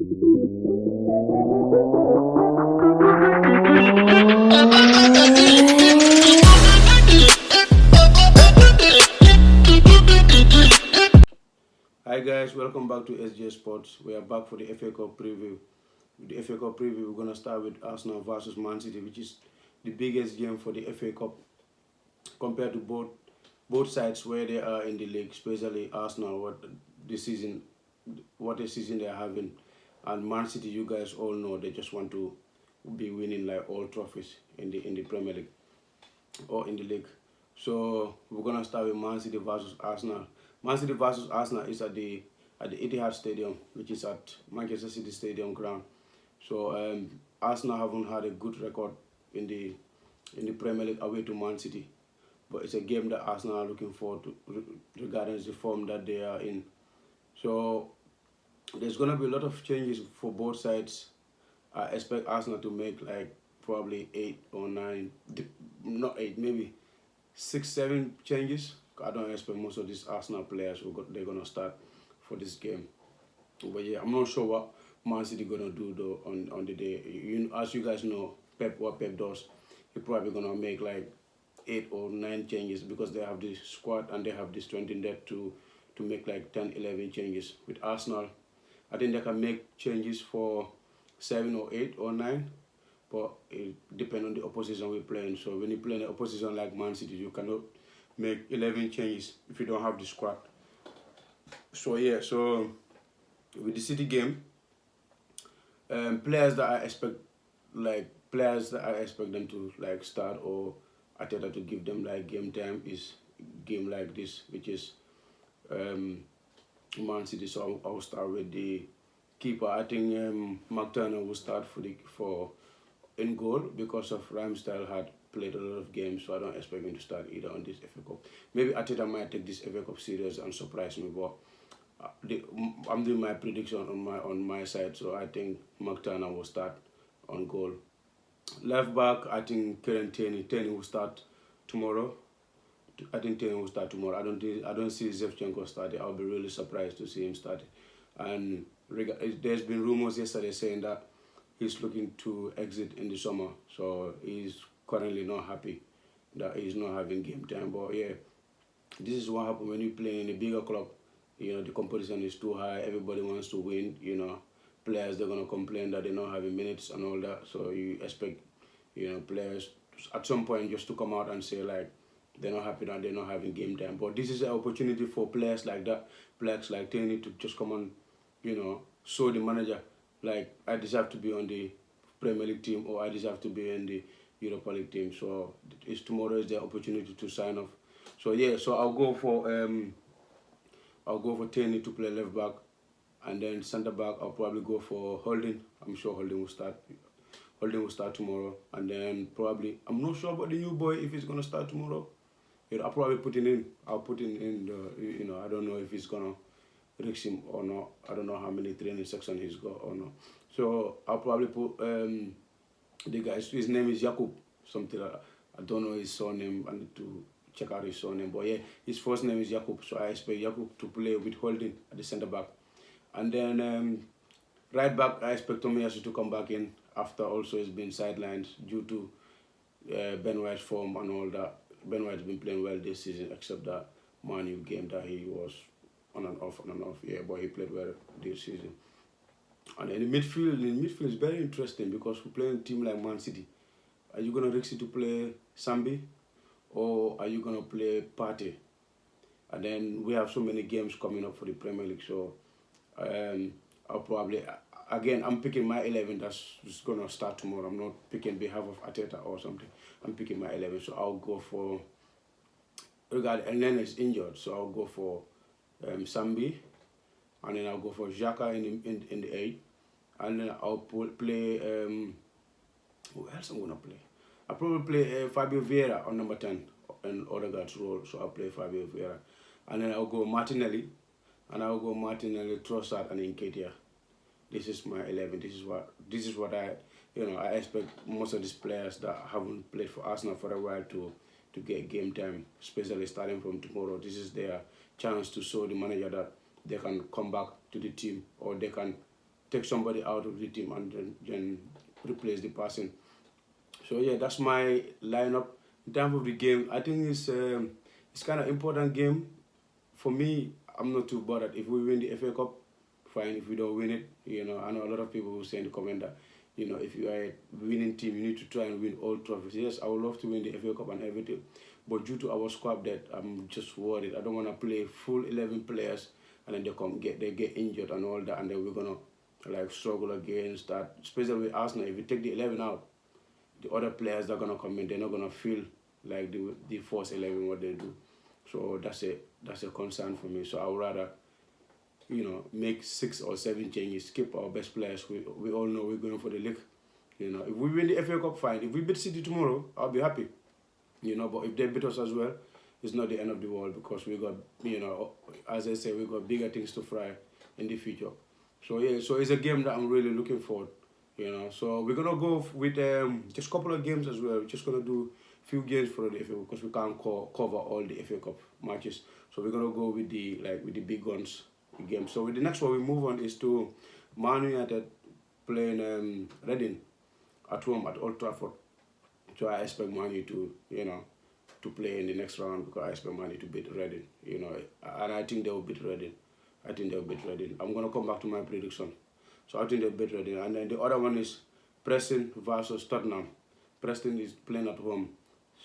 Hi guys, welcome back to SJ Sports. We are back for the FA Cup preview. With the FA Cup preview, we're gonna start with Arsenal versus Man City, which is the biggest game for the FA Cup compared to both sides where they are in the league, especially Arsenal. The season, what a season they are having, and Man City. You guys all know they just want to be winning like all trophies in the Premier League or in the league. So we're gonna start with Man City versus Arsenal. Man City versus Arsenal is at the Etihad Stadium, which is at Manchester City Stadium ground. So Arsenal haven't had a good record in the Premier League away to Man City, but it's a game that Arsenal are looking forward to regarding the form that they are in. So there's gonna be a lot of changes for both sides. I expect Arsenal to make like probably 8 or 9, not 8, maybe 6, 7 changes. I don't expect most of these Arsenal players they're gonna start for this game. But yeah, I'm not sure what Man City gonna do though on the day. As you guys know, what Pep does, he probably gonna make like 8 or 9 changes because they have this squad and they have this strength in depth to make like 10, 11 changes. With Arsenal, I think they can make changes for 7 or 8 or 9, but it depends on the opposition we're playing. So when you play an opposition like Man City, you cannot make 11 changes if you don't have the squad. So yeah, so with the City game, players that I expect them to like start or Ateta to give them like game time is game like this, which is um, Man City. So I'll start with the keeper. I think McTurner will start for in goal because of Ramsdale had played a lot of games, so I don't expect him to start either on this FA Cup. Maybe Ateta might take this FA Cup serious and surprise me, but I'm doing my prediction on my side, so I think McTurner will start on goal. Left back, I think Kieran Tierney will start tomorrow. I think Tierney will start tomorrow. I don't see Shevchenko starting. I'll be really surprised to see him starting. And there's been rumors yesterday saying that he's looking to exit in the summer, so he's currently not happy that he's not having game time. But yeah, this is what happens when you play in a bigger club. You know, the competition is too high. Everybody wants to win. You know, players they're gonna complain that they're not having minutes and all that. So you expect, players at some point just to come out and say like they're not happy that they're not having game time. But this is an opportunity for players like that, players like Tierney to just come on, show the manager like I deserve to be on the Premier League team or I deserve to be in the Europa League team. So tomorrow is the opportunity to sign off. So yeah, so I'll go for Tierney to play left back, and then centre back I'll probably go for Holding. I'm sure Holding will start. Holding will start tomorrow, and then probably I'm not sure about the new boy if he's gonna start tomorrow. I'll probably put him in. I'll put him in the. I don't know if he's gonna risk him or not. I don't know how many training sections he's got or not. So I'll probably put the guy. His name is Jakub. Something like that. I don't know his surname. I need to check out his surname. But yeah, his first name is Jakub. So I expect Jakub to play with Holding at the centre back, and then right back I expect Tomiyasu to come back in after also he's been sidelined due to Ben White's form and all that. Ben White's been playing well this season, except that Man U game that he was on and off. Yeah, but he played well this season. And then in midfield is very interesting because we're playing a team like Man City. Are you gonna risk it to play Sambi, or are you gonna play Partey? And then we have so many games coming up for the Premier League, so I'll probably again I'm picking my 11 that's just gonna start tomorrow. I'm not picking behalf of Ateta or something. I'm picking my 11, so I'll go for and then it's injured, so I'll go for Sambi, and then I'll go for Xhaka in the 8, and then I'll play who else I'm gonna play? I'll probably play Fabio Vieira on number 10 in Odegaard's role, so I'll play Fabio Vieira, and then I'll go Martinelli, Trossard, and Nketiah. This is my 11. This is what I expect most of these players that haven't played for Arsenal for a while to get game time, especially starting from tomorrow. This is their chance to show the manager that they can come back to the team, or they can take somebody out of the team and then replace the person. So yeah, that's my lineup. In terms of the game, I think it's kind of important game for me. I'm not too bothered if we win the FA Cup. Fine. If we don't win it, I know a lot of people will say in the comment that if you are a winning team, you need to try and win all trophies. Yes, I would love to win the FA Cup and everything, but due to our squad depth, I'm just worried. I don't want to play full 11 players and then they get injured and all that, and then we're gonna like struggle against that. Especially with Arsenal, if you take the 11 out, the other players that are gonna come in, they're not gonna feel like the first 11 what they do. So that's a concern for me. So I would rather make 6 or 7 changes, keep our best players. We all know we're going for the league. If we win the FA Cup, fine. If we beat City tomorrow, I'll be happy. But if they beat us as well, it's not the end of the world, because we got, as I say, we got bigger things to fry in the future. So yeah, so it's a game that I'm really looking forward. So we're gonna go with just a couple of games as well. We're just gonna do few games for the FA, because we can't cover all the FA Cup matches. So we're gonna go with the big guns game. So with the next one we move on is to Man United playing Reading at home at Old Trafford. So I expect Man U to play in the next round, because I expect Man U to beat Reading. And I think they will beat Reading. I'm gonna come back to my prediction. So I think they'll beat Reading. And then the other one is Preston versus Tottenham. Preston is playing at home.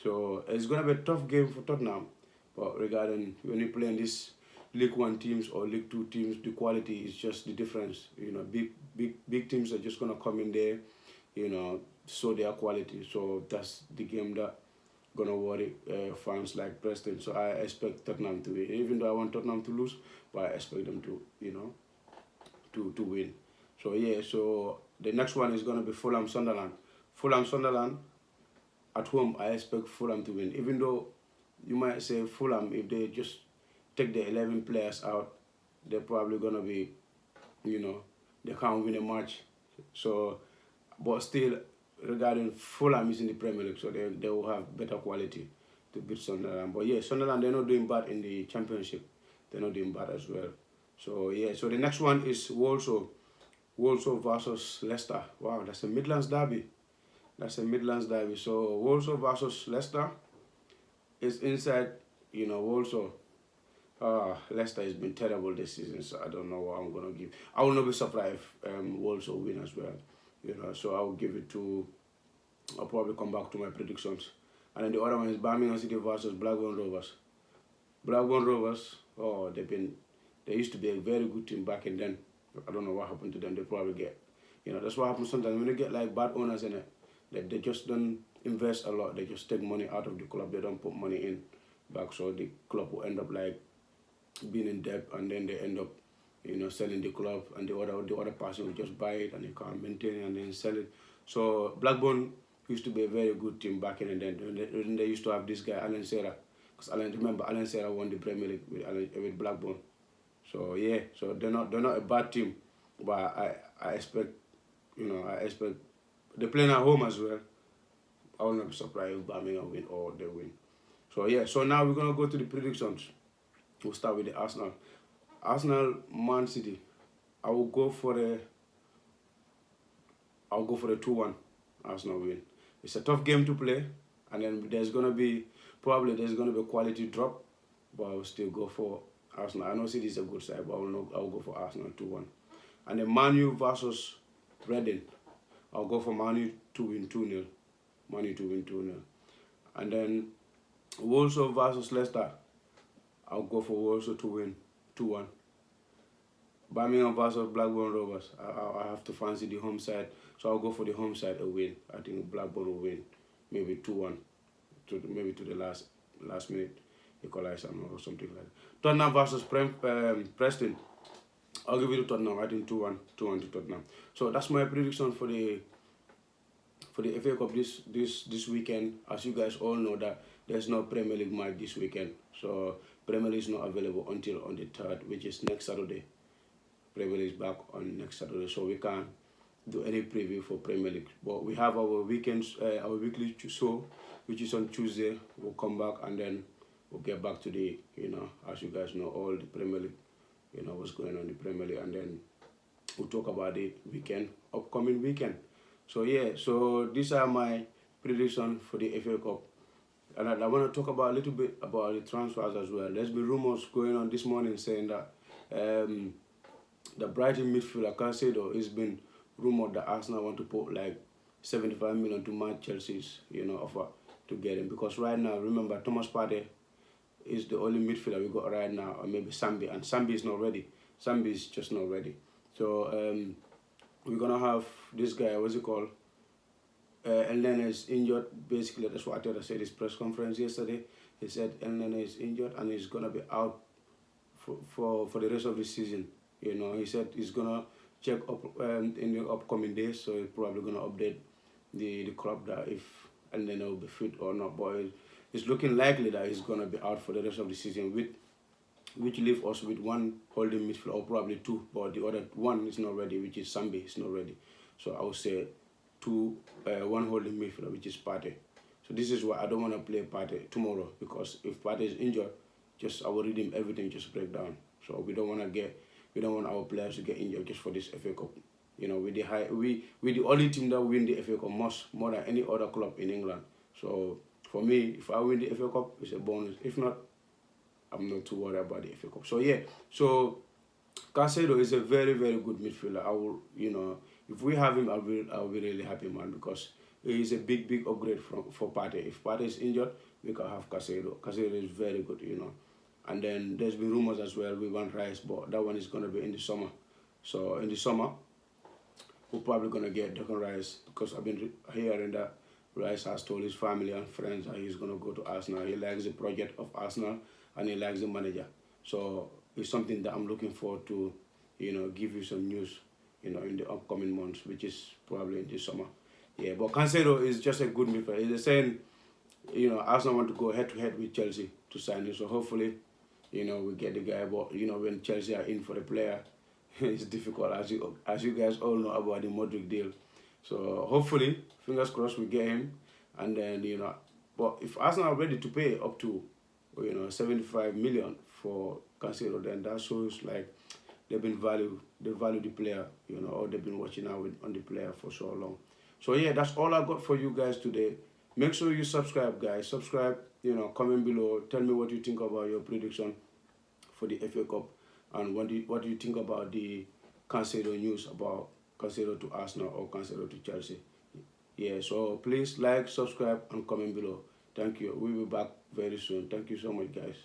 So it's gonna be a tough game for Tottenham. But regarding when you play in this League One teams or League Two teams, the quality is just the difference. Big teams are just gonna come in there, show their quality. So that's the game that gonna worry fans like Preston. So I expect Tottenham to win, even though I want Tottenham to lose, but I expect them to to win. So yeah, so the next one is gonna be Fulham Sunderland. Fulham Sunderland at home. I expect Fulham to win, even though you might say Fulham, if they just take the 11 players out, they're probably gonna be, they can't win a match. So, but still, regarding Fulham is in the Premier League, so they will have better quality to beat Sunderland. But yeah, Sunderland, they're not doing bad in the Championship. They're not doing bad as well. So yeah, so the next one is Walsall versus Leicester. Wow, that's a Midlands derby. So Walsall versus Leicester is inside, Walsall. Leicester has been terrible this season, so I don't know what I'm gonna give. I will not be surprised if Walsall win as well. So I will give it to. I'll probably come back to my predictions. And then the other one is Birmingham City versus Blackburn Rovers. Blackburn Rovers, they used to be a very good team back in then. I don't know what happened to them. They probably get, that's what happens sometimes when you get like bad owners in it. They just don't invest a lot. They just take money out of the club. They don't put money in back. So the club will end up like being in debt, and then they end up, selling the club, and the other person will just buy it and they can't maintain it and then sell it. So Blackburn used to be a very good team back in the day. When they used to have this guy Alan Shearer, because Alan Shearer won the Premier League with Blackburn. So yeah, so they're not a bad team, but I expect, they're playing at home as well. I will not be surprised if Birmingham win or they win. So yeah, so now we're gonna go to the predictions. We'll start with the Arsenal. Arsenal, Man City. I will go for a 2-1 Arsenal win. It's a tough game to play, and then there's gonna be a quality drop, but I will still go for Arsenal. I know City is a good side, but I will go for Arsenal 2-1. And then Man U versus Reading. I'll go for Man U to win 2-0. Man U to win 2-0. And then Walsall versus Leicester. I'll go for Walsall to win 2-1. Birmingham versus Blackburn Rovers. I have to fancy the home side, so I'll go for the home side a win. I think Blackburn will win, maybe 2-1, maybe to the last minute equalizer or something like that. Tottenham versus Preston. I'll give it to Tottenham. I think 2-1 to Tottenham. So that's my prediction for the FA Cup this weekend. As you guys all know that there's no Premier League match this weekend, so Premier League is not available until on the 3rd, which is next Saturday. Premier League is back on next Saturday, so we can't do any preview for Premier League. But we have our weekly show, which is on Tuesday. We'll come back and then we'll get back to as you guys know, all the Premier League, what's going on in the Premier League, and then we'll talk about the upcoming weekend. So yeah, so these are my prediction for the FA Cup. And I want to talk about a little bit about the transfers as well. There's been rumors going on this morning saying that the Brighton midfielder Caicedo has been rumored that Arsenal want to put like 75 million to match Chelsea's offer to get him, because right now, remember, Thomas Partey is the only midfielder we got right now, or maybe Sambi, and Sambi is not ready. Sambi is just not ready. So we're gonna have this guy, what's he called? Elneny is injured. Basically, that's what Arteta said in his press conference yesterday. He said Elneny is injured and he's gonna be out for the rest of the season. He said he's gonna check up in the upcoming days, so he's probably gonna update the club that if Elneny will be fit or not. But it's looking likely that he's gonna be out for the rest of the season, which leave us with one holding midfielder, or probably two, but the other one is not ready, which is Sambi is not ready. So I would say one holding midfielder, which is Partey. So this is why I don't want to play Partey tomorrow, because if Partey is injured, I will read him everything just break down. So we don't want our players to get injured just for this FA Cup. We're the only team that win the FA Cup more than any other club in England. So for me, if I win the FA Cup, it's a bonus. If not, I'm not too worried about the FA Cup. So yeah, so Caicedo is a very, very good midfielder. I will, if we have him, I'll be really happy, man, because he is a big upgrade for Partey. If Partey is injured, we can have Caicedo. Caicedo is very good, And then there's been rumors as well, we want Rice, but that one is going to be in the summer. So in the summer, we're probably going to get Declan Rice, because I've been hearing that Rice has told his family and friends that he's going to go to Arsenal. He likes the project of Arsenal and he likes the manager. So it's something that I'm looking forward to, give you some news, in the upcoming months, which is probably in the summer. Yeah, but Cancelo is just a good midfielder. They're saying, Arsenal want to go head-to-head with Chelsea to sign him. So hopefully, we get the guy. But, when Chelsea are in for the player, it's difficult, as you guys all know about the Modric deal. So hopefully, fingers crossed, we get him. And then, but if Arsenal are ready to pay up to, 75 million for Cancelo, then that shows like they value the player, or they've been watching out on the player for so long. So yeah, that's all I got for you guys today. Make sure you subscribe, guys. Subscribe, comment below. Tell me what you think about your prediction for the FA Cup, and what do you think about the Cancelo news about Cancelo to Arsenal or Cancelo to Chelsea. Yeah, so please like, subscribe, and comment below. Thank you. We'll be back very soon. Thank you so much, guys.